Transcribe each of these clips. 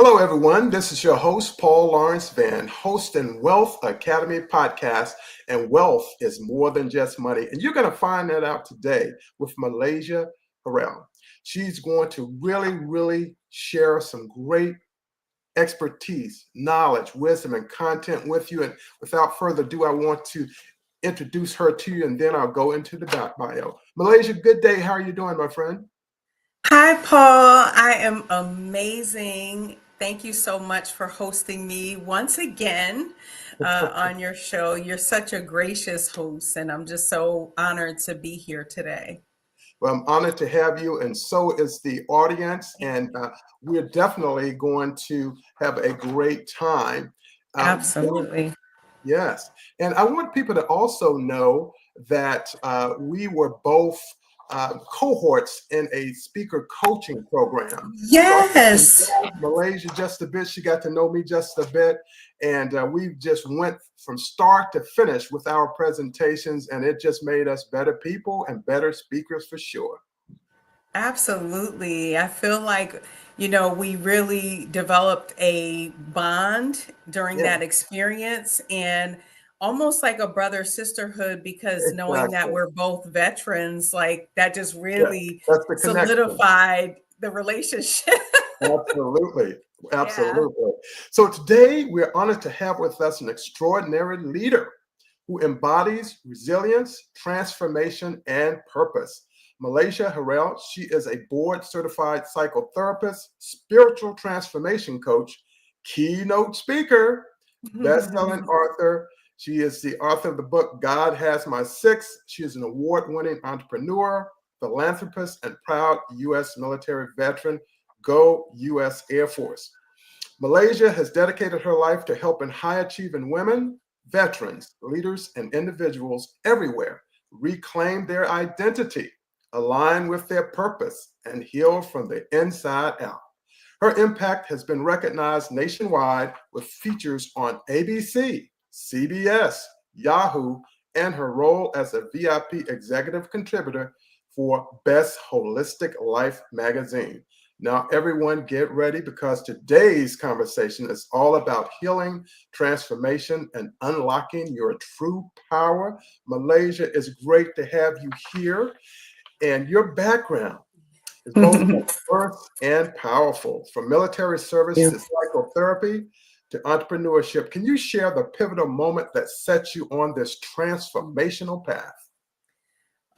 Hello, everyone. This is your host, Paul Lawrence Van, hosting Wealth Academy podcast. And wealth is more than just money. And you're going to find that out today with Malaysia Harrell. She's going to really share some great expertise, knowledge, wisdom, and content with you. And without further ado, I want to introduce her to you, and then I'll go into the bio. Malaysia, good day. How are you doing, my friend? Hi, Paul. I am amazing. Thank you so much for hosting me once again on your show. You're such a gracious host, and I'm just so honored to be here today. Well, I'm honored to have you, and so is the audience. And we're definitely going to have a great time. Absolutely. Yes. And I want people to also know that we were both cohorts in a speaker coaching program. So I got to Yes. know Malaysia just a bit. She got to know me just a bit. And we just went from start to finish with our presentations, and it just made us better people and better speakers for sure. Absolutely. I feel like, we really developed a bond during Yeah, that experience and almost like a brother sisterhood because knowing that exactly. we're both veterans, like that just Yeah, really that's the connection. solidified the relationship. Absolutely. Yeah. Absolutely. So today we're honored to have with us an extraordinary leader who embodies resilience, transformation, and purpose. Malaysia Harrell, she is a board certified psychotherapist, spiritual transformation coach, keynote speaker, best-selling author. She is the author of the book God Has My Six. She is an award-winning entrepreneur, philanthropist, and proud U.S. military veteran. Go U.S. Air Force. Malaysia has dedicated her life to helping high achieving women, veterans, leaders, and individuals everywhere reclaim their identity, align with their purpose, and heal from the inside out. Her impact has been recognized nationwide with features on ABC, CBS, Yahoo, and her role as a VIP executive contributor for Best Holistic Life magazine. Now, everyone, get ready because today's conversation is all about healing, transformation, and unlocking your true power. Malaysia, it's great to have you here. And your background is both diverse and powerful, from military service Yeah. to psychotherapy to entrepreneurship. Can you share the pivotal moment that set you on this transformational path?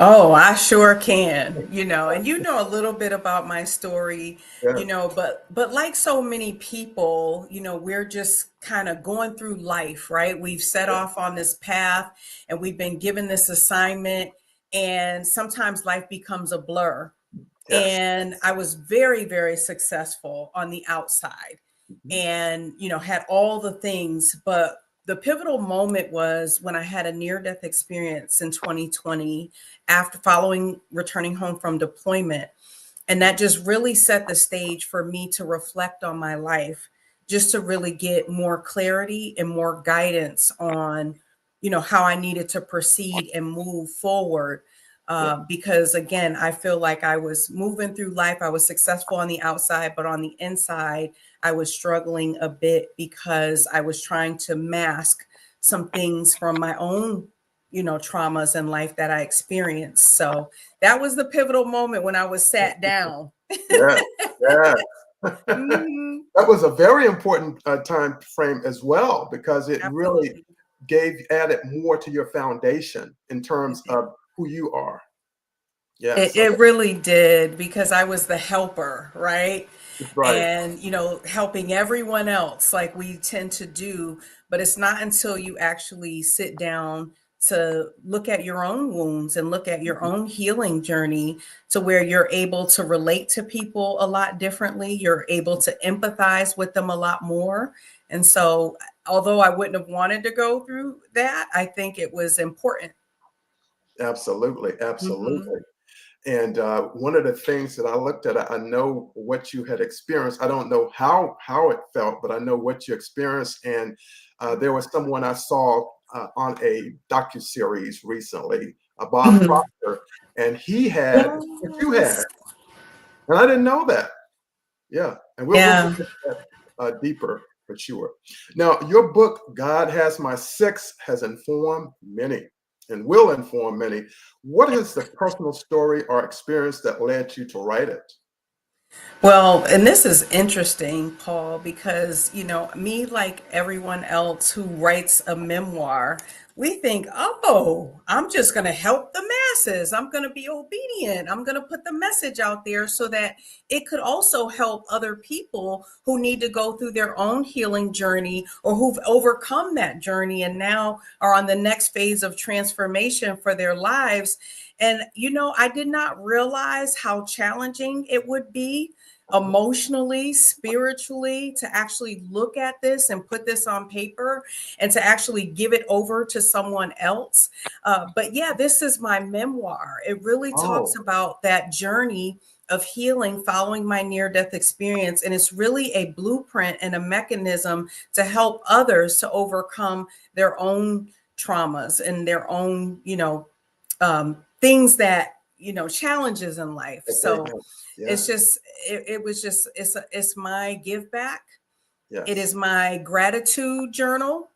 Oh, I sure can, and you know a little bit about my story, Yeah, but like so many people, we're just kind of going through life, right? We've set off on this path and we've been given this assignment, and sometimes life becomes a blur. yes. And I was very, very successful on the outside Mhm. and, had all the things. But the pivotal moment was when I had a near death experience in 2020 after following returning home from deployment. And that just really set the stage for me to reflect on my life, just to really get more clarity and more guidance on, how I needed to proceed and move forward. Yeah, Because again, I feel like I was moving through life. I was successful on the outside, but on the inside, I was struggling a bit because I was trying to mask some things from my own, traumas in life that I experienced. So that was the pivotal moment when I was sat down. yeah, yeah. Mhm. That was a very important time frame as well because it really Absolutely. added more to your foundation in terms It did. of who you are. It, Yes, it really did because I was the helper, right? that's right. And, helping everyone else like we tend to do. But it's not until you actually sit down to look at your own wounds and look at your own healing journey to where you're able to relate to people a lot differently. You're able to empathize with them a lot more. And so, although I wouldn't have wanted to go through that, I think it was important. Absolutely, Hmm. absolutely. And one of the things that I looked at, I know what you had experienced. I don't know how it felt, but I know what you experienced. And there was someone I saw on a docu-series recently, Bob Mhm. Proctor, and he had what you had, Yes. and I didn't know that. Yeah, and we'll get Yeah. to that deeper for sure. Now, your book, God Has My Six, has informed many and will inform many. What is the personal story or experience that led you to write it? Well, and this is interesting, Paul, because, me, like everyone else who writes a memoir, we think, oh, I'm just going to help the masses. I'm going to be obedient. I'm going to put the message out there so that it could also help other people who need to go through their own healing journey or who've overcome that journey and now are on the next phase of transformation for their lives. And, I did not realize how challenging it would be emotionally, spiritually, to actually look at this and put this on paper and to actually give it over to someone else. But yeah, this is my memoir. It really talks Oh, about that journey of healing following my near-death experience. And it's really a blueprint and a mechanism to help others to overcome their own traumas and their own, things that, challenges in life. that they So have. it's Yes, just it was just it's my give back. It is yes. my gratitude journal.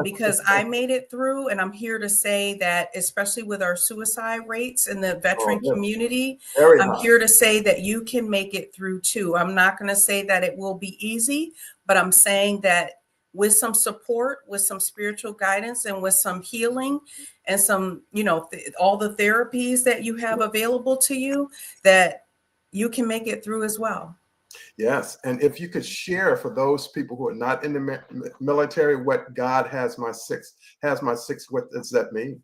Because I made it through, and I'm here to say that, especially with our suicide rates in the Oh, veteran yes, community, very I'm high. here to say that you can make it through too. I'm not going to say that it will be easy, but I'm saying that with some support, with some spiritual guidance, and with some healing and some, all the therapies that you have available to you, that you can make it through as well. Yes, and if you could share for those people who are not in the military, what God has my six, what does that mean?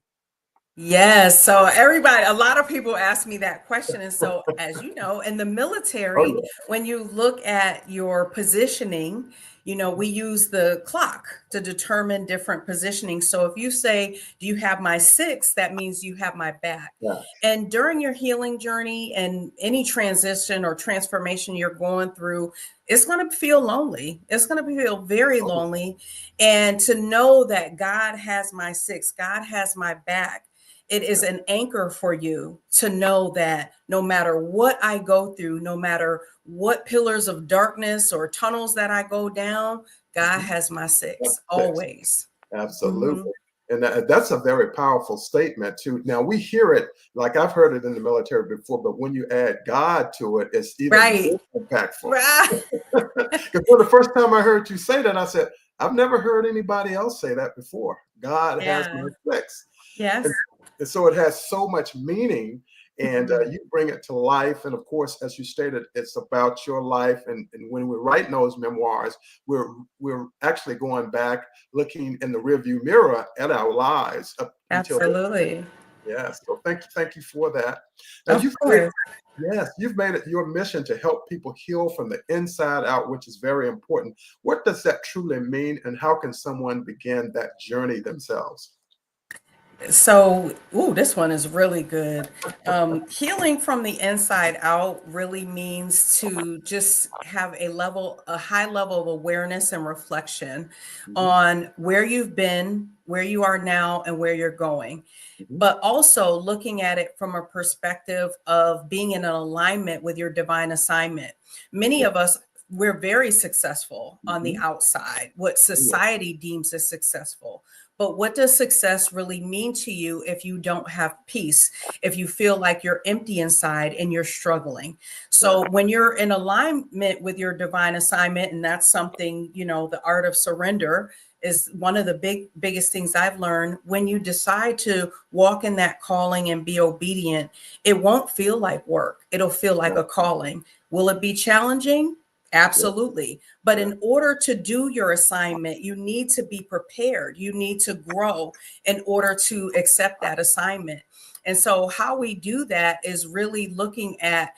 Yes. So everybody, a lot of people ask me that question. And so, as you know, in the Oh military, yeah, when you look at your positioning, we use the clock to determine different positioning. So if you say, do you have my six? That means you have my back. yeah, And during your healing journey and any transition or transformation you're going through, it's going to feel lonely. It's going to feel very oh, lonely. And to know that God has my six, God has my back, it yeah, is an anchor for you to know that no matter what I go through, no matter what pillars of darkness or tunnels that I go down, God mhm, has my that's six six. always. Mhm. Absolutely. And that's a very powerful statement too. Now we hear it, like I've heard it in the military before, but when you add God to it, it's even Right. more impactful. Right. Because for the first time I heard you say that, I said, I've never heard anybody else say that before. God has Yeah. my six. And, Yes. and so it has so much meaning, and Mhm. you bring it to life. And of course, as you stated, it's about your life. And when we're writing those memoirs, we're actually going back, looking in the rearview mirror at our lives up until this day. Absolutely. Yes. So thank you for that. Now Of you've made course. Yes, you've made it your mission to help people heal from the inside out, which is very important. What does that truly mean, and how can someone begin that journey themselves? So, ooh, this one is really good. Healing from the inside out really means to just have a high level of awareness and reflection Mhm, on where you've been, where you are now, and where you're going. mhm, But also looking at it from a perspective of being in an alignment with your divine assignment. Many yeah, of us, we're very successful on the mhm, outside, what yeah, society deems as successful. But what does success really mean to you if you don't have peace, if you feel like you're empty inside and you're struggling? yeah, So when you're in alignment with your divine assignment, and that's something, the art of surrender is one of the biggest things I've learned. When you decide to walk in that calling and be obedient, it won't feel like work. It'll feel like yeah, a calling. Will it be challenging? yeah, Absolutely. But yeah, in order to do your assignment, you need to be prepared. You need to grow in order to accept that assignment. And so, how we do that is really looking at,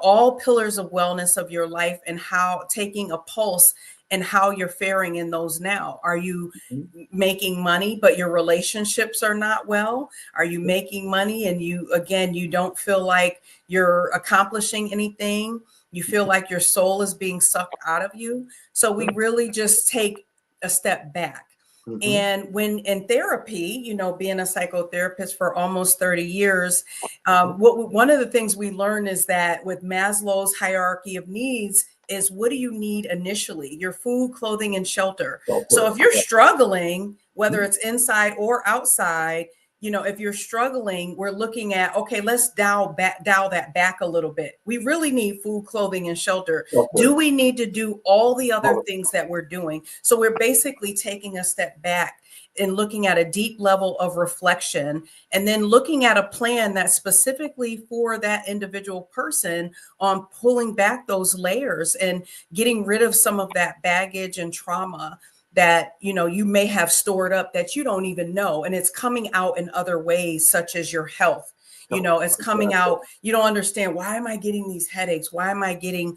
all pillars of wellness of your life and how taking a pulse and how you're faring in those now. Are you mhm, making money, but your relationships are not well? Are you yeah, making money and you don't feel like you're accomplishing anything? You feel like your soul is being sucked out of you. So we yeah, really just take a step back. mhm, And when in therapy, being a psychotherapist for almost 30 years, mhm, one of the things we learn is that with Maslow's hierarchy of needs, is, what do you need initially? Your food, clothing, and shelter. So Okay. if you're struggling, whether it's inside or outside, if you're struggling, we're looking at, okay, let's dial that back a little bit. We really need food, clothing, and shelter. Okay. Do we need to do all the other things that we're doing? So we're basically taking a step back and looking at a deep level of reflection, and then looking at a plan that's specifically for that individual person on pulling back those layers and getting rid of some of that baggage and trauma that you may have stored up that you don't even know, and it's coming out in other ways, such as your health. It's coming out. You don't understand, why am I getting these headaches? Why am I getting,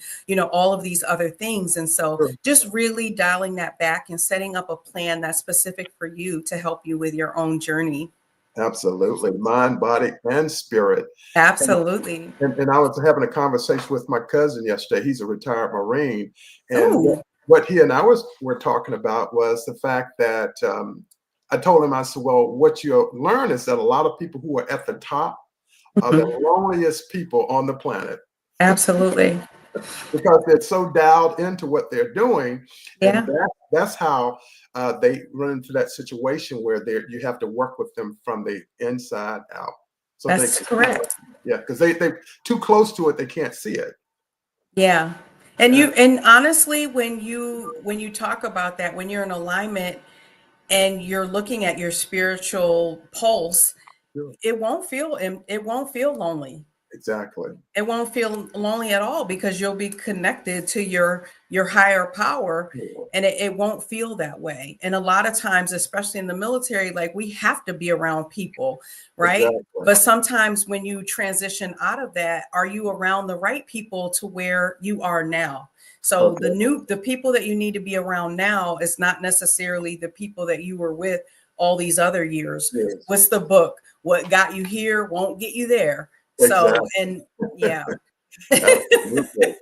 all of these other things? And so just really dialing that back and setting up a plan that's specific for you to help you with your own journey. Absolutely. Mind, body, and spirit. Absolutely. And I was having a conversation with my cousin yesterday. He's a retired Marine. And Ooh. what he and I were talking about was the fact that I told him, I said, well, what you'll learn is that a lot of people who are at the top are the loneliest people on the planet. Absolutely. Because they're so dialed into what they're doing. Yeah. And that's how they run into that situation where you have to work with them from the inside out. So that's correct. Yeah, because they're too close to it, they can't see it. Yeah. And honestly, when you talk about that, when you're in alignment and you're looking at your spiritual pulse, Sure. it won't feel lonely. Exactly. It won't feel lonely at all, because you'll be connected to your higher power, and it won't feel that way. And a lot of times, especially in the military, like, we have to be around people, right? Exactly. But sometimes when you transition out of that, are you around the right people to where you are now? So the people that you need to be around now is not necessarily the people that you were with all these other years. Yes. What's the book? What got you here won't get you there. Exactly. So, and yeah. Absolutely.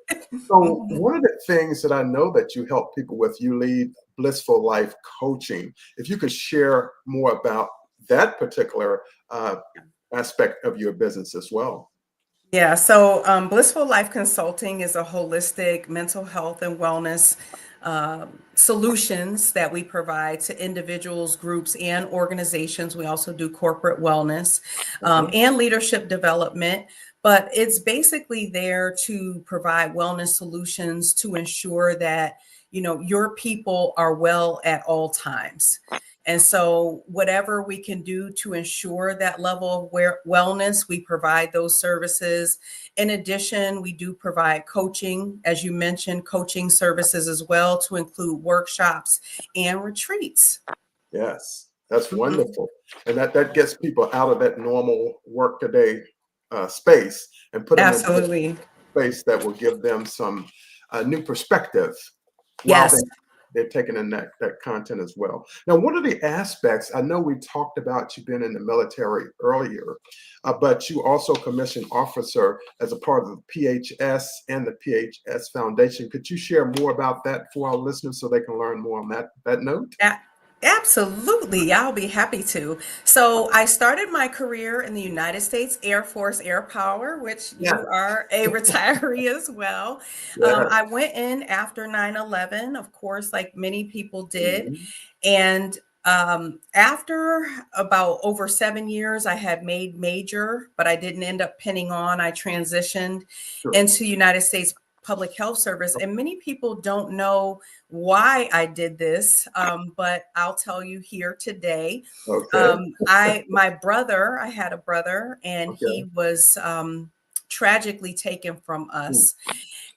So one of the things that I know that you help people with, you lead Blissful Life Coaching. If you could share more about that particular aspect of your business as well. Yeah, so Blissful Life Consulting is a holistic mental health and wellness solutions that we provide to individuals, groups, and organizations. We also do corporate wellness and leadership development, but it's basically there to provide wellness solutions to ensure that your people are well at all times. And so whatever we can do to ensure that level of wellness, we provide those services. In addition, we do provide coaching, as you mentioned, coaching services as well, to include workshops and retreats. Yes, that's wonderful. And that gets people out of that normal work-a-day space and put them Absolutely. in a space that will give them some new perspective. Yes. While they're taking in that content as well. Now, one of the aspects, I know we talked about you being in the military earlier, but you also commissioned officer as a part of the PHS and the PHS Foundation. Could you share more about that for our listeners so they can learn more on that note? Absolutely. I'll be happy to. So I started my career in the United States Air Force Air Power, which you are a retiree as well. I went in after 9/11, of course, like many people did. And after about over 7 years, I had made major, but I didn't end up pinning on. I transitioned into United States Public Health Service. And many people don't know why I did this, but I'll tell you here today. I had a brother, and he was tragically taken from us.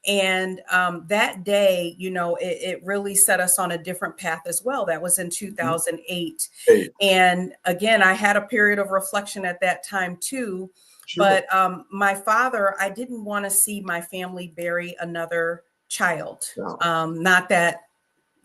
And that day, it really set us on a different path as well. That was in 2008. And again, I had a period of reflection at that time too. But my father, I didn't want to see my family bury another child. Not that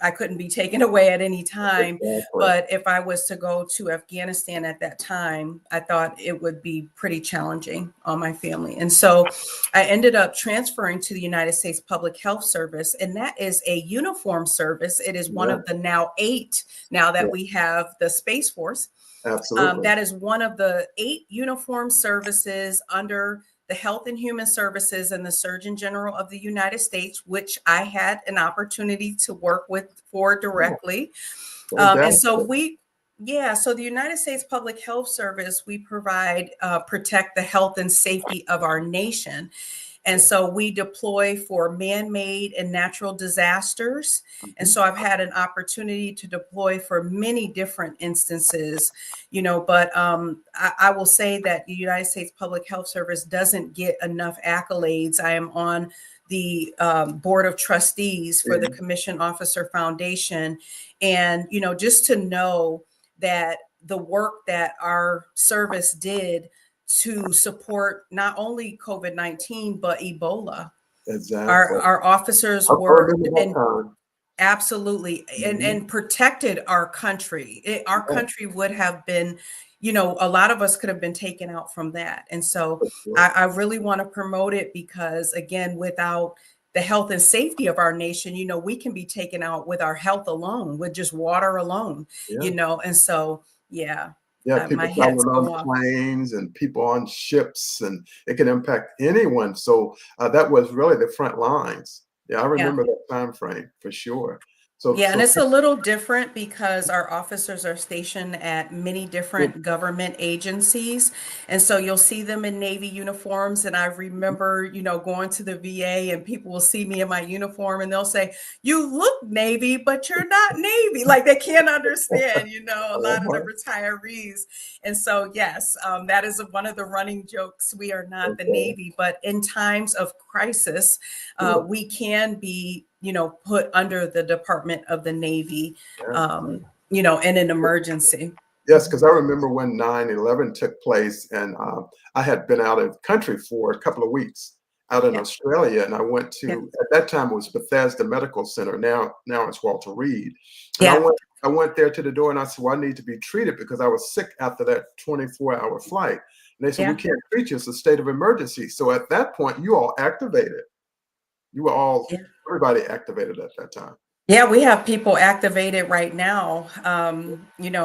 I couldn't be taken away at any time, but if I was to go to Afghanistan at that time, I thought it would be pretty challenging on my family. And so I ended up transferring to the United States Public Health Service, and that is a uniform service. It is one of the now 8, now that we have the Space Force. Absolutely. That is one of the 8 uniform services under the Health and Human Services and the Surgeon General of the United States, which I had an opportunity to work for directly. And so so the United States Public Health Service, we provide, protect the health and safety of our nation. And so we deploy for man-made and natural disasters. And so I've had an opportunity to deploy for many different instances, but I will say that the United States Public Health Service doesn't get enough accolades. I am on the board of trustees for the Commission Officer Foundation. And, just to know that the work that our service did to support not only COVID-19, but Ebola. Exactly. Our officers were absolutely and protected our country. Our country would have been, a lot of us could have been taken out from that. And so I really want to promote it because, again, without the health and safety of our nation, we can be taken out with our health alone, with just water alone, and so, people traveling on planes and people on ships, and it can impact anyone. So that was really the front lines. I remember that time frame for sure. And it's a little different because our officers are stationed at many different government agencies. And so you'll see them in Navy uniforms. And I remember, going to the VA and people will see me in my uniform and they'll say, "You look Navy, but you're not Navy." Like they can't understand, a lot of the retirees. And so, yes, that is one of the running jokes. We are not the Navy, but in times of crisis, we can be put under the Department of the Navy, in an emergency. Yes, because I remember when 9/11 took place, and I had been out of country for a couple of weeks out in Australia, and I went to, at that time it was Bethesda Medical Center. Now it's Walter Reed. And I went there to the door and I said, "Well, I need to be treated because I was sick after that 24-hour flight." And they said, "We can't treat you. It's a state of emergency." So at that point, you all activated. You were all, everybody activated at that time. Yeah, we have people activated right now,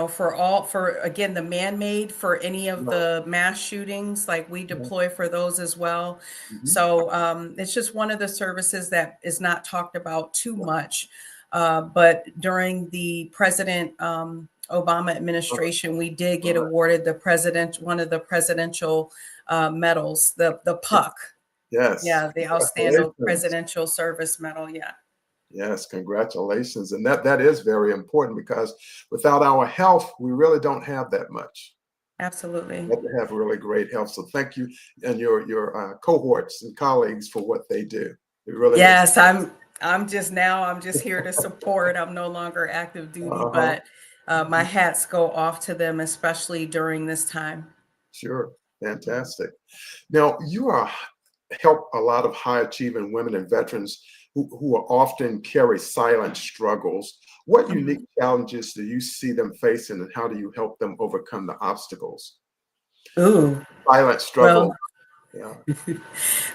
for again, the man-made, for any of the mass shootings, like we deploy for those as well. So it's just one of the services that is not talked about too much. But during the President Obama administration, we did get awarded one of the presidential medals, the PUC. Yes. Yeah, the Outstanding Presidential Service Medal. Yeah. Yes, congratulations. And that is very important because without our health, we really don't have that much. Absolutely. We have to have really great health. So thank you and your cohorts and colleagues for what they do. It really I'm just here to support. I'm no longer active duty, but my hats go off to them, especially during this time. Sure. Fantastic. Now, you help a lot of high achieving women and veterans who are often carry silent struggles. What unique challenges do you see them facing, and how do you help them overcome the obstacles? Silent struggle.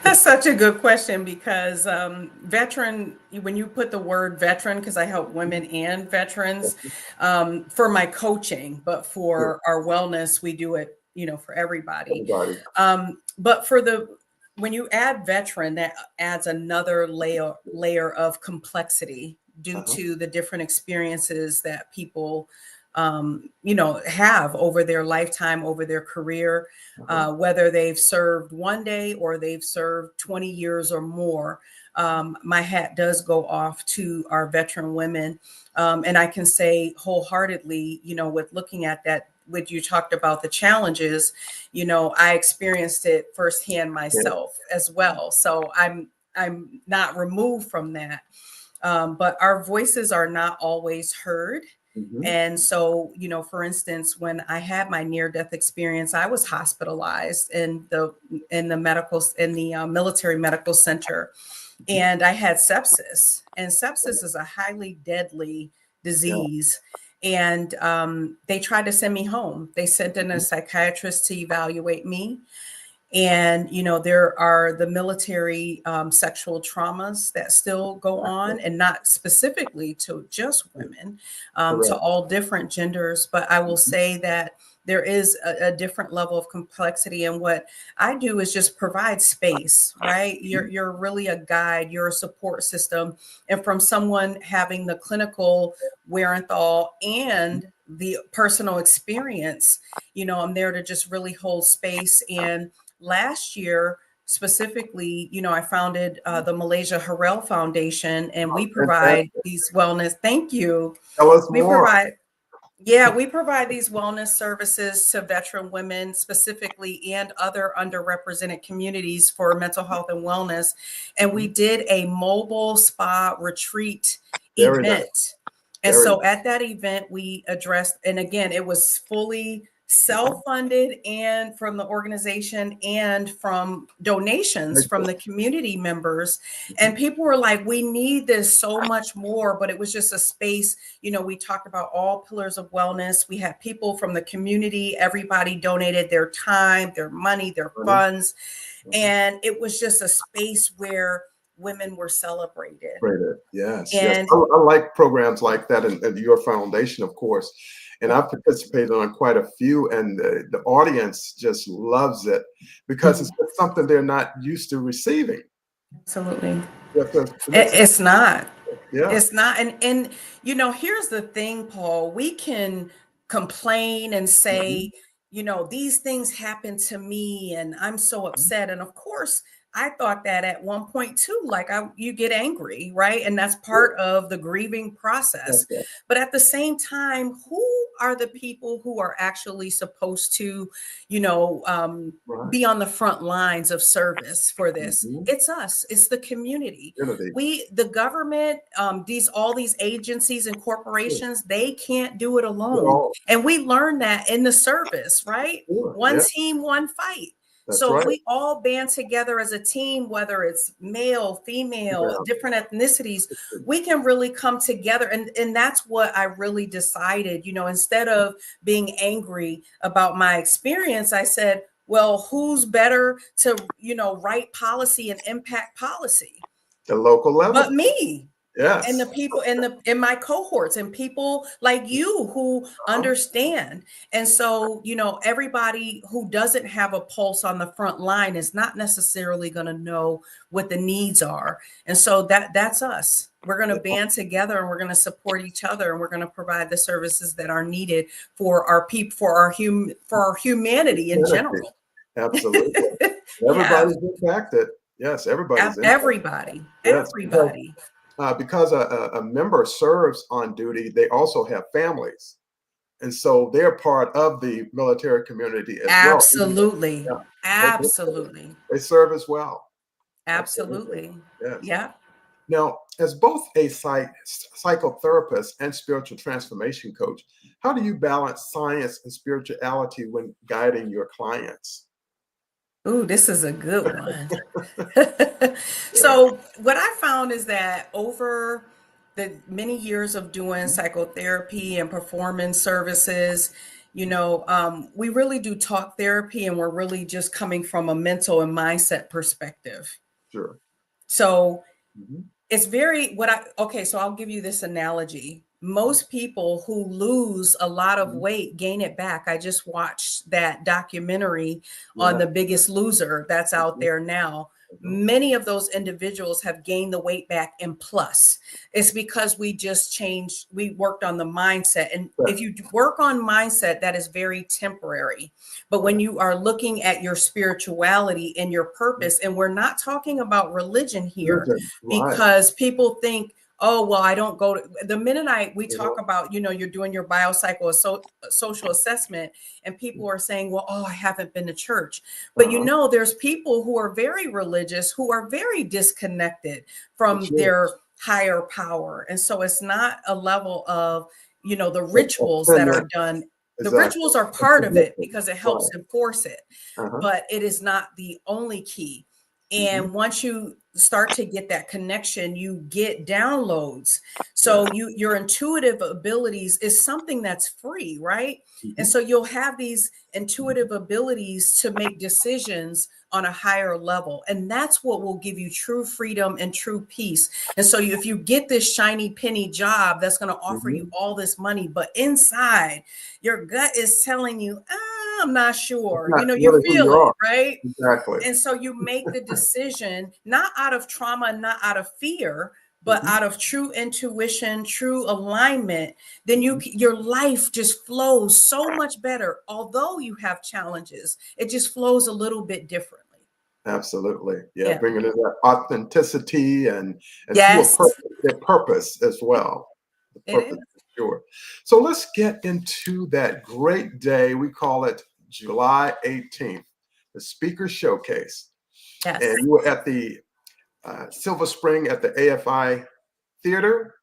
That's such a good question because when you put the word veteran, because I help women and veterans for my coaching, but for our wellness, we do it, for everybody. But when you add veteran, that adds another layer of complexity due to the different experiences that people, have over their lifetime, over their career, whether they've served one day or they've served 20 years or more. My hat does go off to our veteran women. And I can say wholeheartedly, with looking at that, when you talked about the challenges, I experienced it firsthand myself as well. So I'm not removed from that. But our voices are not always heard. And so, for instance, when I had my near-death experience, I was hospitalized in the military medical center, and I had sepsis. And sepsis is a highly deadly disease. And they tried to send me home. They sent in a psychiatrist to evaluate me. And, there are the military sexual traumas that still go on, and not specifically to just women, to all different genders. But I will say that there is a different level of complexity. And what I do is just provide space, right? You're really a guide, you're a support system. And from someone having the clinical wherewithal and the personal experience, I'm there to just really hold space. And last year, specifically, I founded the Malaysia Harrell Foundation, and we provide Fantastic. these wellness. Thank you. Tell us We more. we provide these wellness services to veteran women specifically and other underrepresented communities for mental health and wellness. And we did a mobile spa retreat Very nice. event. And so at that event, we addressed, and again, it was fully self-funded and from the organization and from donations from the community members. And people were like, we need this so much more, but it was just a space. We talked about all pillars of wellness. We had people from the community, everybody donated their time, their money, their funds. And it was just a space where women were celebrated. Yes, and yes. I like programs like that, and your foundation, of course. And I've participated on quite a few, and the audience just loves it because it's something they're not used to receiving. Absolutely. It's it's not. Yeah. It's not. And here's the thing, Paul. We can complain and say, these things happen to me and I'm so upset. And of course, I thought that at one point too, like you get angry, right? And that's part of the grieving process. But at the same time, who are the people who are actually supposed to, be on the front lines of service for this? It's us. It's the community. The government, all these agencies and corporations, they can't do it alone. And we learned that in the service, right? One team, one fight. So if we all band together as a team, whether it's male, female, different ethnicities, we can really come together. And that's what I really decided, instead of being angry about my experience, I said, well, who's better to, write policy and impact policy? The local level. But me. Yes. And the people in my cohorts and people like you who understand. And so, everybody who doesn't have a pulse on the front line is not necessarily going to know what the needs are. And so that's us. We're going to band together and we're going to support each other and we're going to provide the services that are needed for our people, for our humanity in general. Absolutely. Everybody's impacted. Yes, everybody's impacted. Everybody. Because a member serves on duty, they also have families. And so they're part of the military community as Absolutely. well. Absolutely. They serve as well. Absolutely. Yes. Yeah. Now, as both a psychotherapist and spiritual transformation coach, how do you balance science and spirituality when guiding your clients? Ooh, this is a good one. So what I found is that over the many years of doing psychotherapy and performance services, we really do talk therapy and we're really just coming from a mental and mindset perspective. Sure. So it's very so I'll give you this analogy. Most people who lose a lot of weight gain it back. I just watched that documentary on The Biggest Loser that's out there now. Many of those individuals have gained the weight back and plus. It's because we worked on the mindset. And if you work on mindset, that is very temporary. But when you are looking at your spirituality and your purpose, and we're not talking about religion here, because people think, oh, well, I don't go to the minute we talk about, you're doing your social assessment and people are saying, well, I haven't been to church. But, there's people who are very religious, who are very disconnected from their higher power. And so it's not a level of, the rituals that are done. The rituals are part of it because it helps enforce it, but it is not the only key. And once you start to get that connection, you get downloads. So your intuitive abilities is something that's free, right? And so you'll have these intuitive abilities to make decisions on a higher level. And that's what will give you true freedom and true peace. And so if you get this shiny penny job that's going to offer you all this money, but inside your gut is telling you, I'm not It's sure, not you really who feel you it, are. right? Exactly. And so you make the decision, not out of trauma, not out of fear, but Mhm. out of true intuition, true alignment, then your life just flows so much better. Although you have challenges, it just flows a little bit differently. Absolutely. Yeah, Yeah. bringing in that authenticity and to a Yes, purpose, their purpose as well. The it purpose is. for sure. So let's get into that great day. We call it July 18th, the Speaker Showcase. Yes. And you were at the Silver Spring at the AFI Theater,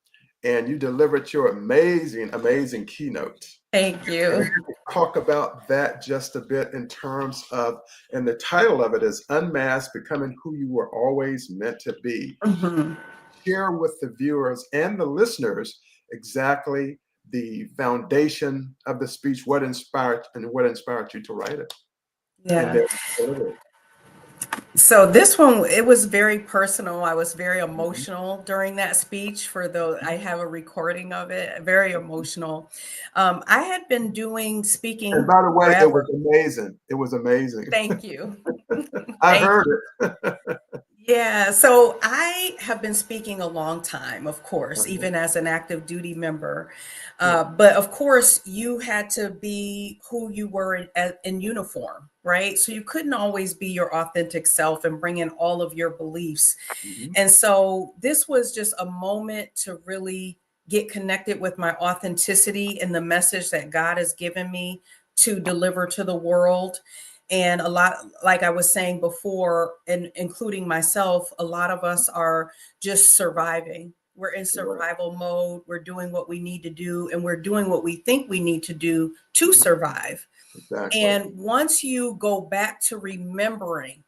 and you delivered your amazing, amazing keynote. Thank And you. if you could talk about that just a bit in terms of, and the title of it is Unmasked, Becoming Who You Were Always Meant to Be. Mhm. Share with the viewers and the listeners exactly the foundation of the speech, what inspired you to write it, and Yeah. then deliver it. So this one, it was very personal. I was very Mhm. emotional during that speech. For though I have a recording of it, very emotional. I had been doing And speaking by the way, it was forever. amazing. It was amazing. Thank you. I Thank heard you. it. Yeah, so I have been speaking a long time, of course, Uh-huh. even as an active duty member. Yeah. But of course, you had to be who you were in uniform, right? So you couldn't always be your authentic self and bring in all of your beliefs. Mhm. And so this was just a moment to really get connected with my authenticity and the message that God has given me to deliver to the world. And a lot, like I was saying before, and including myself, a lot of us are just surviving. We're in Right. survival mode. We're doing what we need to do, and we're doing what we think we need to do to Mhm. survive. Exactly. And once you go back to remembering,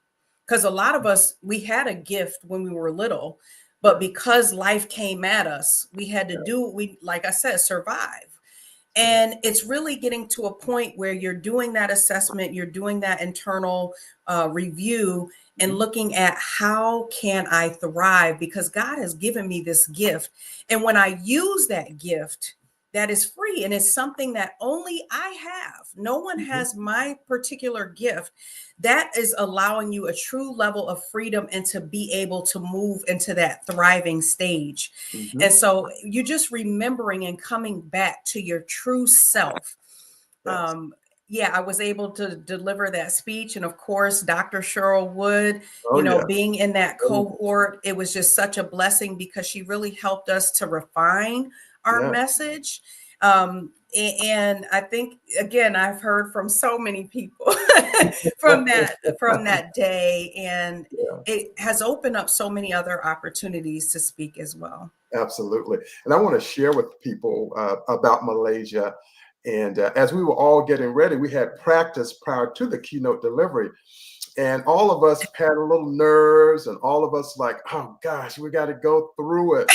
because a lot of us, we had a gift when we were little, but Yeah. because life came at us, we had to Yeah. do, we, like I said, survive. Right. And it's really getting to a point where you're doing that assessment, you're doing that internal review and Mhm. looking at how can I thrive, because God has given me this gift. And when I use that gift, that is free and it's something that only I have. No one Mhm. has my particular gift. That is allowing you a true level of freedom and to be able to move into that thriving stage. And Mhm. so you just remembering and coming back to your true self. Yes. Um, yeah, I was able to deliver that speech. And of course, Dr. Cheryl Wood, Oh, yeah. being in that Oh, cohort, it was just such a blessing because she really helped us to refine our yeah. message. And I think again, I've heard from so many people from that day, and Yeah. it has opened up so many other opportunities to speak as well. Absolutely. And I want to share with people about Malaysia. And as we were all getting ready, we had practice prior to the keynote delivery. And all of us had a little nerves, and all of us like, oh gosh, we got to go through it.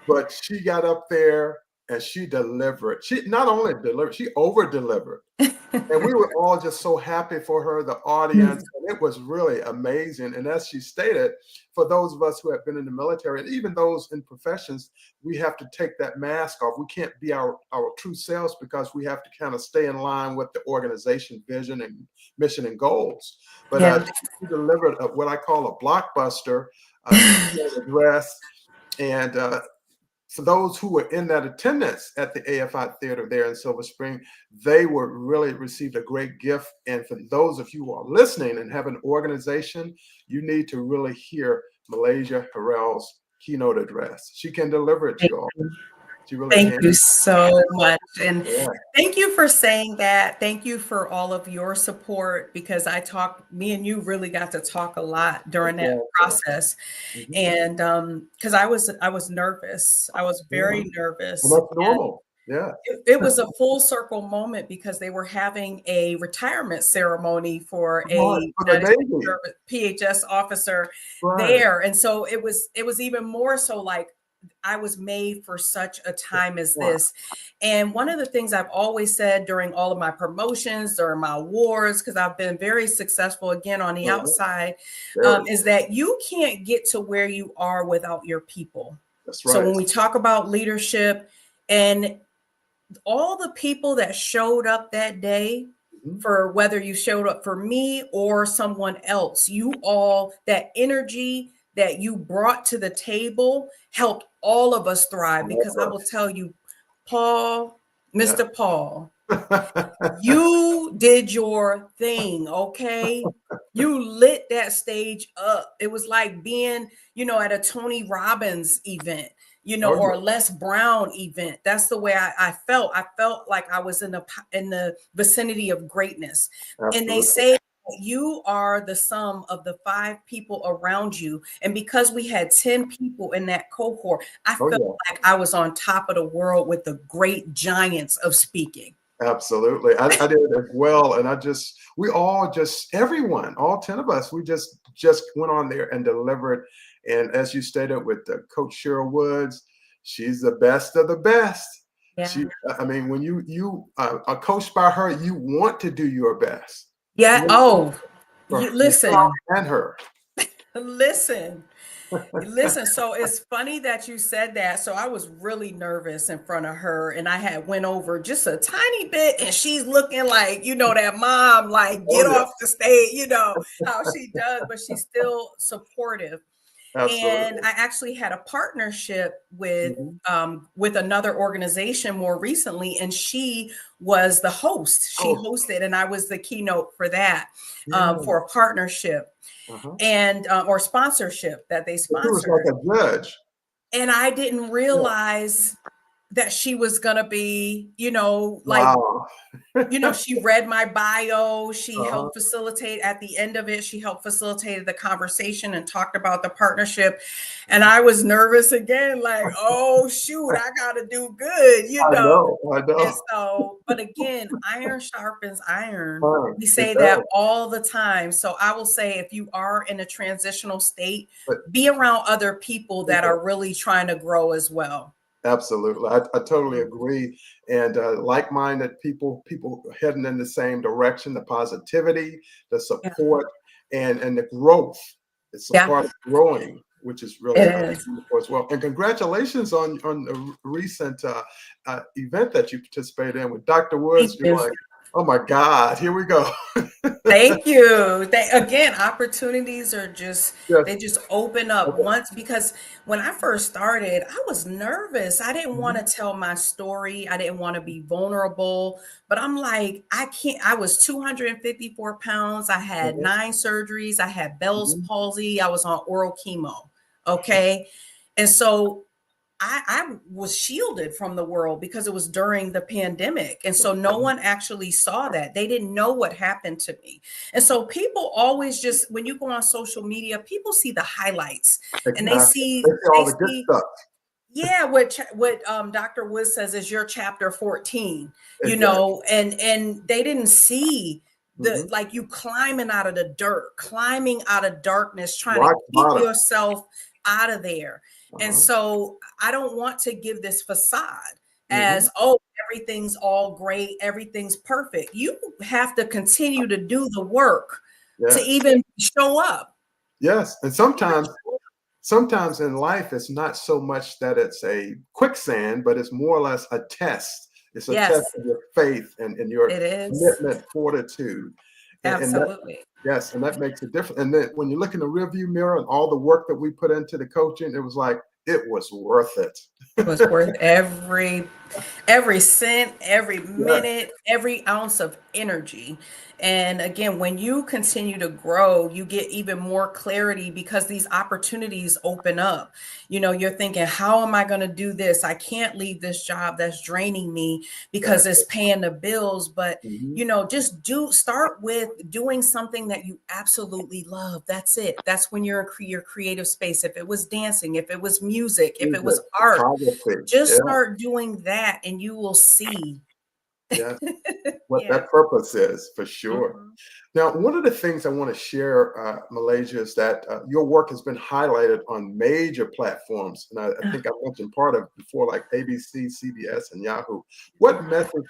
But she got up there and she delivered. She not only delivered, she over delivered. And we were all just so happy for her, the audience. And it was really amazing. And as she stated, for those of us who have been in the military, and even those in professions, we have to take that mask off. We can't be our true selves because we have to kind of stay in line with the organization vision and mission and goals. But Yeah. she delivered what I call a blockbuster keynote address. And for those who were in that attendance at the AFI Theater there in Silver Spring, they were really received a great gift. And for those of you who are listening and have an organization, you need to really hear Malaysia Harrell's keynote address. She can deliver it, you all. She really Thank can. you so much. And Yeah, thank you for saying that. Thank you for all of your support, because me and you really got to talk a lot during that exactly. process. Mhm. And because I was nervous. I was Yeah. very And nervous. that's normal. Yeah. It was a full circle moment because they were having a retirement ceremony for Right. a For the United States baby. Service PHS officer Right. there. And so it was even more so like, I was made for such a time as Wow. this. And one of the things I've always said during all of my promotions, during my awards, because I've been very successful again on the outside, is that you can't get to where you are without your people. That's So right. when we talk about leadership and all the people that showed up that day, for whether you showed up for me or someone else, you all, that energy that you brought to the table helped all of us thrive. Because I will tell you, Paul, Mr. Paul, you did your thing, okay? You lit that stage up. It was like being, at a Tony Robbins event, or a Les Brown event. That's the way I felt. I felt like I was in the vicinity of greatness. Absolutely. And they say you are the sum of the 5 people around you. And because we had 10 people in that cohort, I felt like I was on top of the world with the great giants of speaking. Absolutely. I did as well. And we all everyone, all 10 of us, we just went on there and delivered. And as you stated with Coach Cheryl Woods, she's the best of the best. Yeah. When you are coached by her, you want to do your best. Yeah. Listen. And her. Listen, so it's funny that you said that. So I was really nervous in front of her, and I had went over just a tiny bit, and she's looking like, that mom, like, get off the stage, how she does, but she's still supportive. Absolutely. And I actually had a partnership with another organization more recently, and she was the host. She hosted, and I was the keynote for that, for a partnership. And or sponsorship that they sponsored. She was like a judge. And I didn't realize that she was gonna be, wow. She read my bio. She helped facilitate at the end of it. She helped facilitate the conversation and talked about the partnership. And I was nervous again, like, oh shoot, I gotta do good, I know. And so, but again, iron sharpens iron. We say that all the time. So I will say, if you are in a transitional state, be around other people that are really trying to grow as well. Absolutely. I totally agree. And like-minded people heading in the same direction, the positivity, the support, and the growth. It's a part of growing, which is really wonderful as well. And congratulations on the recent event that you participated in with Dr. Woods. You're like, oh my God, here we go. Thank you. Again, opportunities are they just open up once, because when I first started, I was nervous. I didn't want to tell my story. I didn't want to be vulnerable, but I'm like, I can't. I was 254 pounds. I had 9 surgeries. I had Bell's palsy. I was on oral chemo. Okay. And so I was shielded from the world because it was during the pandemic. And so no one actually saw that. They didn't know what happened to me. And so people always when you go on social media, people see the highlights and they see all the good stuff. Yeah, what Dr. Woods says is your chapter 14, and they didn't see like you climbing out of the dirt, climbing out of darkness, trying to keep yourself out of there. And so I don't want to give this facade as, everything's all great, everything's perfect. You have to continue to do the work to even show up. Yes. And sometimes in life, it's not so much that it's a quicksand, but it's more or less a test. It's a test of your faith and your commitment, fortitude. Absolutely. And that makes a difference. And then when you look in the rearview mirror and all the work that we put into the coaching, it was like, it was worth it. It was worth every cent, every minute, every ounce of energy. And again, when you continue to grow, you get even more clarity because these opportunities open up. You're thinking, how am I going to do this? I can't leave this job that's draining me because it's paying the bills. But, just start with doing something that you absolutely love. That's it. That's when you're in your creative space. If it was dancing, if it was music, if it was art, just start doing that and you will see Yes. What Yeah. that purpose is, for sure. Mhm. Now, one of the things I want to share, Malaysia, is that your work has been highlighted on major platforms. And I think I mentioned part of it before, like ABC, CBS, and Yahoo. What message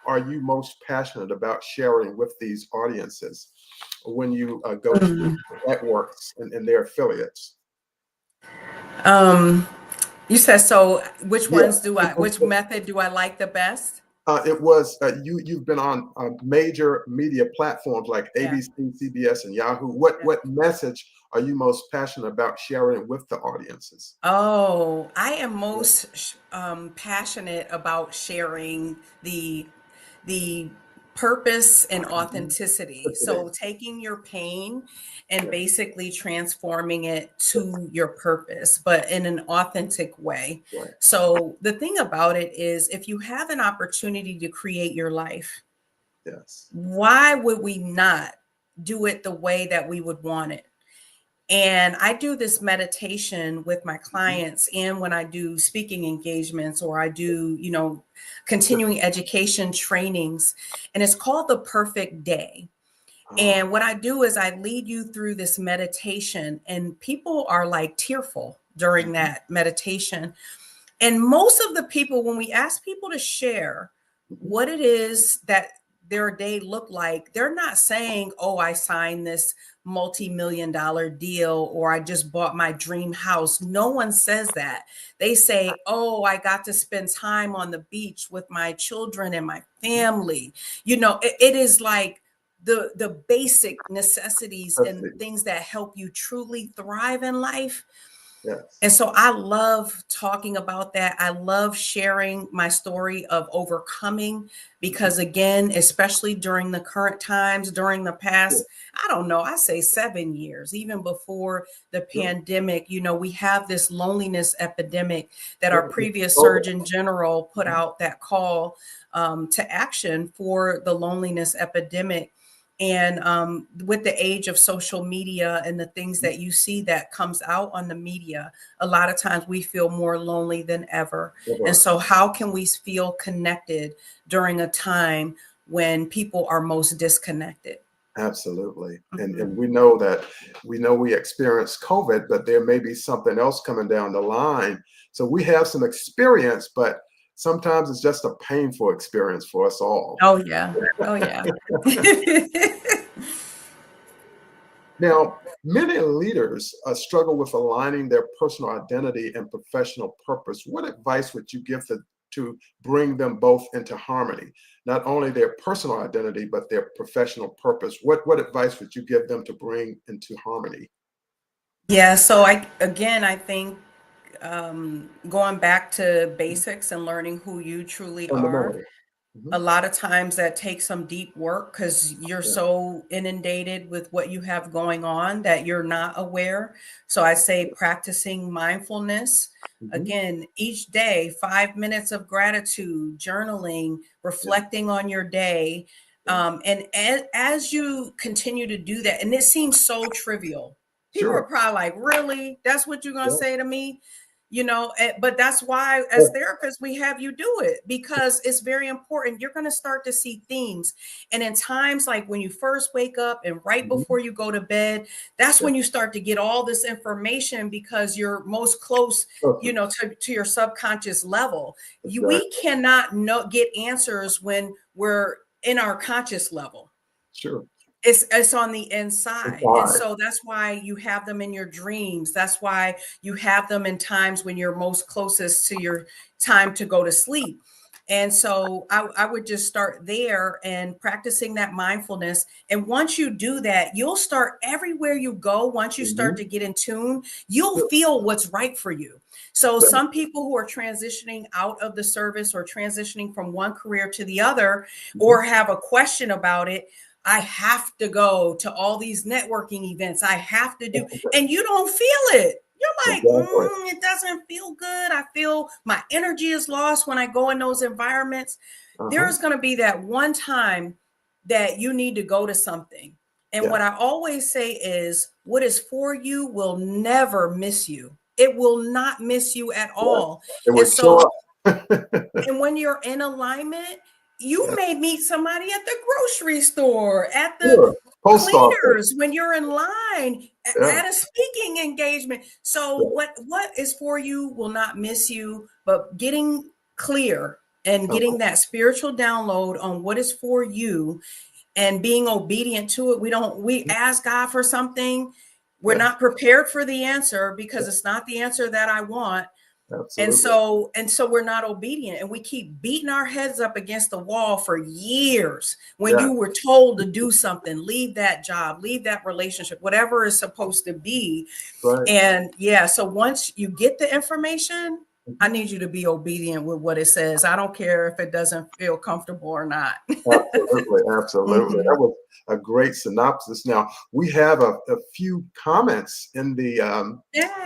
are you most passionate about sharing with these audiences when you go to Mm. networks and their affiliates? Um, you said so. Which Yeah. ones do I? Which method do I like the best? It was you've been on major media platforms like Yeah. ABC, CBS, and Yahoo. What message are you most passionate about sharing with the audiences? Oh, I am Yeah. most passionate about sharing the purpose and authenticity. Today. So taking your pain and Yeah. basically transforming it to your purpose, but in an authentic way. Right. So the thing about it is, if you have an opportunity to create your life, Yes. why would we not do it the way that we would want it? And I do this meditation with my Mhm. clients, and when I do speaking engagements or I do, continuing education trainings, and it's called the perfect day. Oh, And what I do is I lead you through this meditation, and people are like tearful during mhm, that meditation. And most of the people, when we ask people to share mhm. what it is that their day looked like, they're not saying, oh, I signed this multi-million-dollar deal or I just bought my dream house. No one says that. They say, oh, I got to spend time on the beach with my children and my family. It is like the basic necessities Let's and see. things that help you truly thrive in life. Yes. And so I love talking about that. I love sharing my story of overcoming Mhm. because, again, especially during the current times, during the Yeah. past, I don't know, I say 7 years, even before the Sure. pandemic, we have this loneliness epidemic that our Sure. previous COVID. Surgeon General put Mhm. out that call to action for the loneliness epidemic. And with the age of social media and the things Mhm. that you see that comes out on the media, a lot of times we feel more lonely than ever. And Ever. so, how can we feel connected during a time when people are most disconnected? Absolutely. And Mhm. we experienced COVID, but there may be something else coming down the line. So we have some experience, but sometimes it's just a painful experience for us all. Oh, yeah. Oh, yeah. Now, many leaders struggle with aligning their personal identity and professional purpose. What advice would you give to bring them both into harmony? Not only their personal identity, but their professional purpose. What advice would you give them to bring into harmony? Yeah. So, I think going back to basics and learning who you truly are. Fundamental. A Mhm. lot of times that takes some deep work because you're Yeah. so inundated with what you have going on that you're not aware. So I say practicing mindfulness. Mhm. Again, each day, 5 minutes of gratitude, journaling, Yeah. reflecting on your day. Yeah. And as you continue to do that, and it seems so trivial, people are Sure. probably like, really? That's what you're going to Yeah. say to me? But that's why Yeah. as therapists we have you do it because it's very important. You're going to start to see themes, and in times like when you first wake up and right Mhm. before you go to bed, that's Yeah. when you start to get all this information because you're most close, Perfect. to your subconscious level. We Exactly. cannot get answers when we're in our conscious level. Sure. It's on the inside. And Inside. so that's why you have them in your dreams. That's why you have them in times when you're most closest to your time to go to sleep. And so I would just start there and practicing that mindfulness. And once you do that, you'll start everywhere you go. Once you start Mhm. to get in tune, you'll Sure. feel what's right for you. So Exactly. some people who are transitioning out of the service or transitioning from one career to the other Mhm. or have a question about it, I have to go to all these networking events. I have to do, and you don't feel it. You're like, Exactly. it doesn't feel good. I feel my energy is lost when I go in those environments. Uh-huh. There's going to be that one time that you need to go to something. And Yeah. what I always say is, what is for you will never miss you. It will not miss you at Yeah. all. It And would show so, up. and when you're in alignment, You Yeah. may meet somebody at the grocery store, at the Sure. Post office. cleaners, when you're in line, Yeah. at a speaking engagement. So Yeah. what is for you will not miss you, but getting clear and Uh-huh. getting that spiritual download on what is for you and being obedient to it. We ask God for something, we're Yeah. not prepared for the answer because it's not the answer that I want. And Absolutely. so we're not obedient, and we keep beating our heads up against the wall for years when Yeah. you were told to do something, leave that job, leave that relationship, whatever is supposed to be. Right. And yeah, so once you get the information, I Mhm. need you to be obedient with what it says. I don't care if it doesn't feel comfortable or not. Absolutely. Absolutely. Mhm. That was a great synopsis. Now we have a few comments in the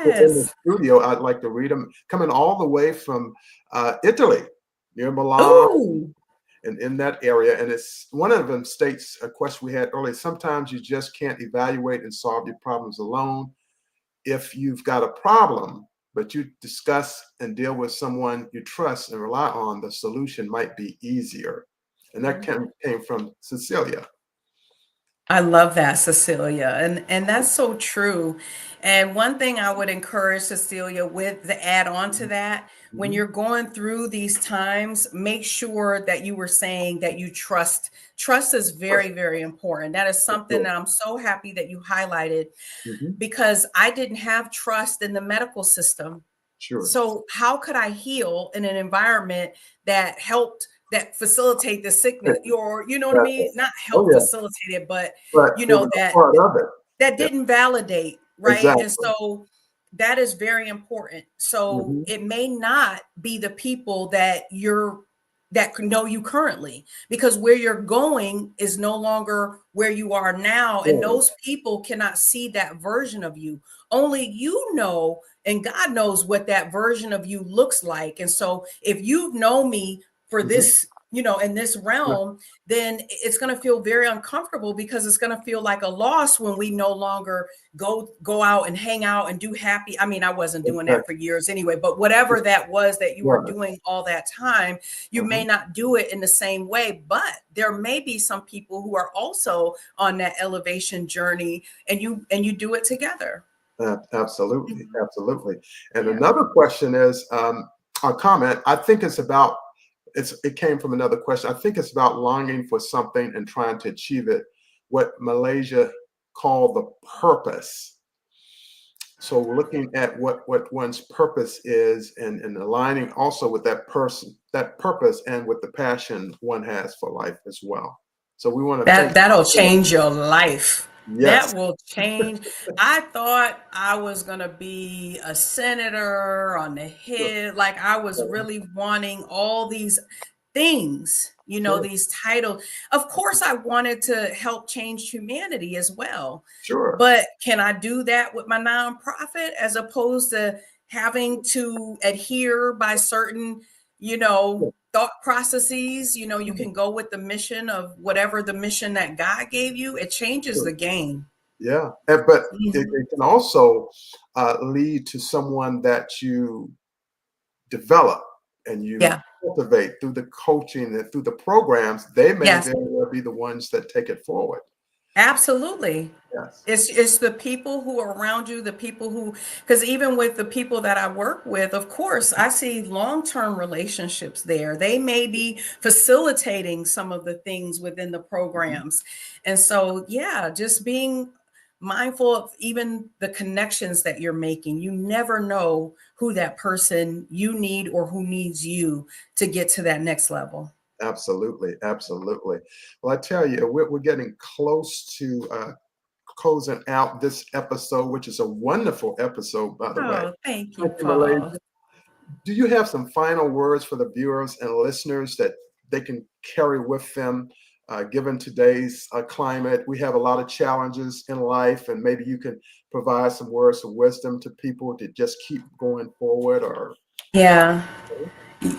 within the Yes. studio. I'd like to read them. Coming all the way from Italy, near Milan, Ooh. and in that area. And it's one of them states a question we had earlier. Sometimes you just can't evaluate and solve your problems alone. If you've got a problem, but you discuss and deal with someone you trust and rely on, the solution might be easier. And that came from Cecilia. I love that, Cecilia. And that's so true. And one thing I would encourage Cecilia with the add on to that, when Mhm. you're going through these times, make sure that you were saying that you trust. Trust is very, very important. That is something Sure. that I'm so happy that you highlighted Mhm. because I didn't have trust in the medical system. Sure. So how could I heal in an environment that facilitate the sickness, or you know what I Exactly. mean? Not Oh help yeah, facilitate it, but but you it know was a that part of it. that Yeah, didn't validate, right? And exactly. so that is very important. So Mhm. it may not be the people that know you currently, because where you're going is no longer where you are now, and Yeah. those people cannot see that version of you. Only you know, and God knows what that version of you looks like. And so if you've known me for Mhm. this, in this Yeah, realm, then it's going to feel very uncomfortable, because it's going to feel like a loss when we no longer go out and hang out and do happy. I mean, I wasn't doing that for exactly. years anyway, but whatever that was that you were Right. doing all that time, you may Uh-huh. not do it in the same way. But there may be some people who are also on that elevation journey, and you do it together. Absolutely, Mhm. absolutely. And Yeah. another question is a comment. I think it's about it came from another question. I think it's about longing for something and trying to achieve it. What Malaysia called the purpose. So looking at what one's purpose is, and aligning also with that purpose, and with the passion one has for life as well. So we want to thank That'll you. change your life. Yes, That will change. I thought I was gonna be a senator on the sure, Hill. Like I was really wanting all these things, sure, these titles. Of course, I wanted to help change humanity as well. sure. But can I do that with my nonprofit as opposed to having to adhere by certain, thought processes? You Sure. can go with the mission of whatever the mission that God gave you. It changes Sure. the game. Yeah, but Mhm. it can also lead to someone that you develop and you Yeah. cultivate through the coaching and through the programs. They may Yes. very well be the ones that take it forward. Absolutely. Yes, It's the people who are around you, the people who, because even with the people that I work with, of course, I see long-term relationships there. They may be facilitating some of the things within the mhm, programs. And so, yeah, just being mindful of even the connections that you're making. You never know who that person you need or who needs you to get to that next level. absolutely, absolutely. Well, I tell you, we're getting close to closing out this episode, which is a wonderful episode, by the way. Oh, thank you, Thank you, Paul. Malaysia. Do you have some final words for the viewers and listeners that they can carry with them, given today's climate? We have a lot of challenges in life, and maybe you can provide some words of wisdom to people to just keep going forward. Or Yeah.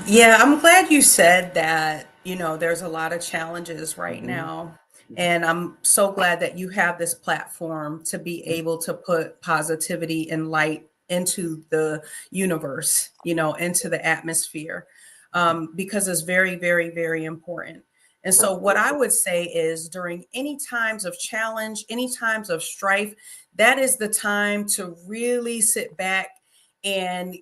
Yeah, I'm glad you said that. There's a lot of challenges right Mhm, now. mhm, And I'm so glad that you have this platform to be mhm. able to put positivity and light into the universe, into the atmosphere. because it's very, very, very important. And so what I would say is during any times of challenge, any times of strife, that is the time to really sit back and,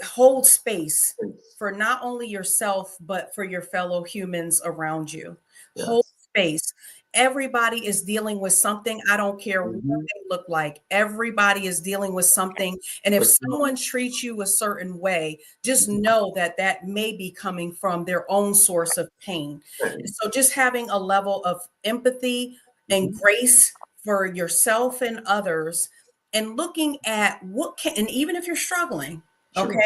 hold space for not only yourself, but for your fellow humans around you. Hold Yes. space. Everybody is dealing with something. I don't care what Mhm. they look like. Everybody is dealing with something. And if But, someone treats you a certain way, just mhm. know that that may be coming from their own source of pain. And so just having a level of empathy and Mhm. grace for yourself and others, and looking at and even if you're struggling, okay, Sure.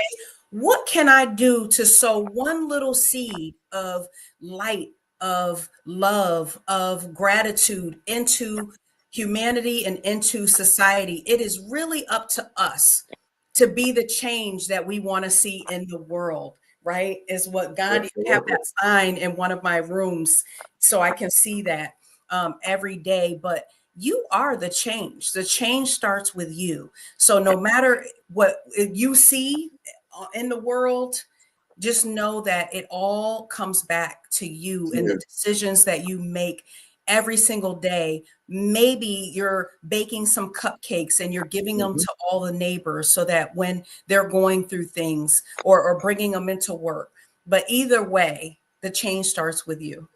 what can I do to sow one little seed of light, of love, of gratitude into humanity and into society? It is really up to us to be the change that we want to see in the world, right? Is what Gandhi have Absolutely. that sign in one of my rooms so I can see that every day. But you are the change. The change starts with you. So no matter what you see in the world, just know that it all comes back to you and the Yeah. decisions that you make every single day. Maybe you're baking some cupcakes and you're giving them Mhm. to all the neighbors so that when they're going through things, or bringing them into work. But either way, the change starts with you.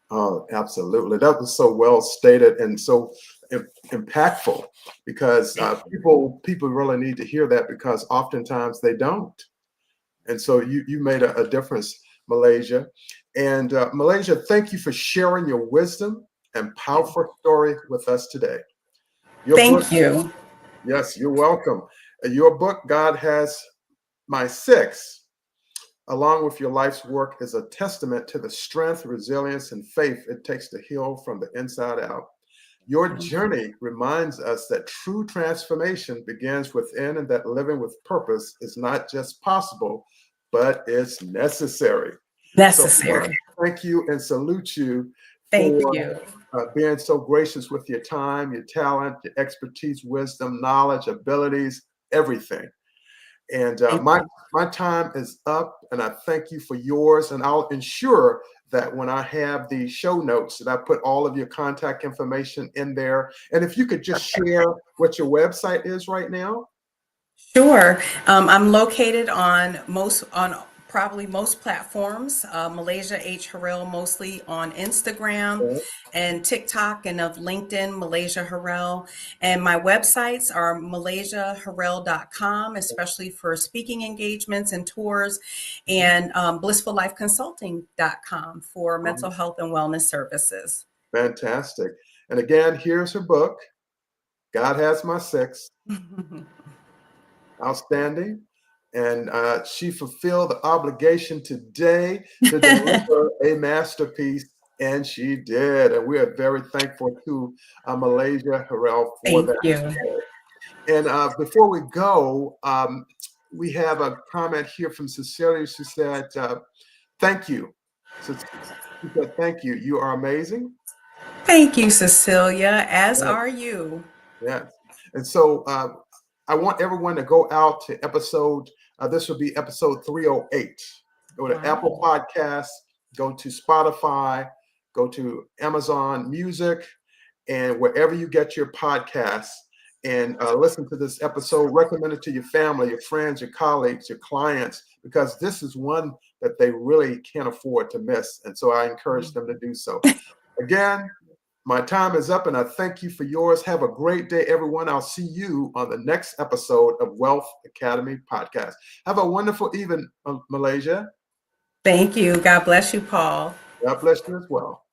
Oh, absolutely. That was so well stated and so impactful because Thank people really need to hear that because oftentimes they don't. And so you made a difference, Malaysia. And Malaysia, thank you for sharing your wisdom and you. powerful story with us today. Your book, Thank you. yes, you're welcome. Your book, God Has My Six, along with your life's work, is a testament to the strength, resilience, and faith it takes to heal from the inside out. Your journey reminds us that true transformation begins within and that living with purpose is not just possible, but it's necessary. So Necessary. thank you and salute you Thank for you. being so gracious with your time, your talent, your expertise, wisdom, knowledge, abilities, everything. And Thank you. my time is up, and I thank you for yours. And I'll ensure that when I have the show notes, that I put all of your contact information in there. And if you could just share what your website is right now. Sure. I'm located on probably most platforms. Malaysia H. Harrell, mostly on Instagram and TikTok, and of LinkedIn, Malaysia Harrell. And my websites are malaysiaharrell.com, especially for speaking engagements and tours, and blissfullifeconsulting.com for mental health and wellness services. Fantastic. And again, here's her book, God Has My Six. Outstanding. And she fulfilled the obligation today to deliver a masterpiece, and she did. And we are very thankful to Malaysia Harrell for Thank that. you. And before we go, we have a comment here from Cecilia. She said, thank you. So she said, thank you. You are amazing. Thank you, Cecilia, as are you. Yes. And so I want everyone to go out to this will be episode 308. Go to Apple Wow. Podcasts, go to Spotify, go to Amazon Music, and wherever you get your podcasts, and listen to this episode. Recommend it to your family, your friends, your colleagues, your clients, because this is one that they really can't afford to miss. And so I encourage them to do so. Again, my time is up, and I thank you for yours. Have a great day, everyone. I'll see you on the next episode of Wealth Academy Podcast. Have a wonderful evening, Malaysia. Thank you. God bless you, Paul. God bless you as well.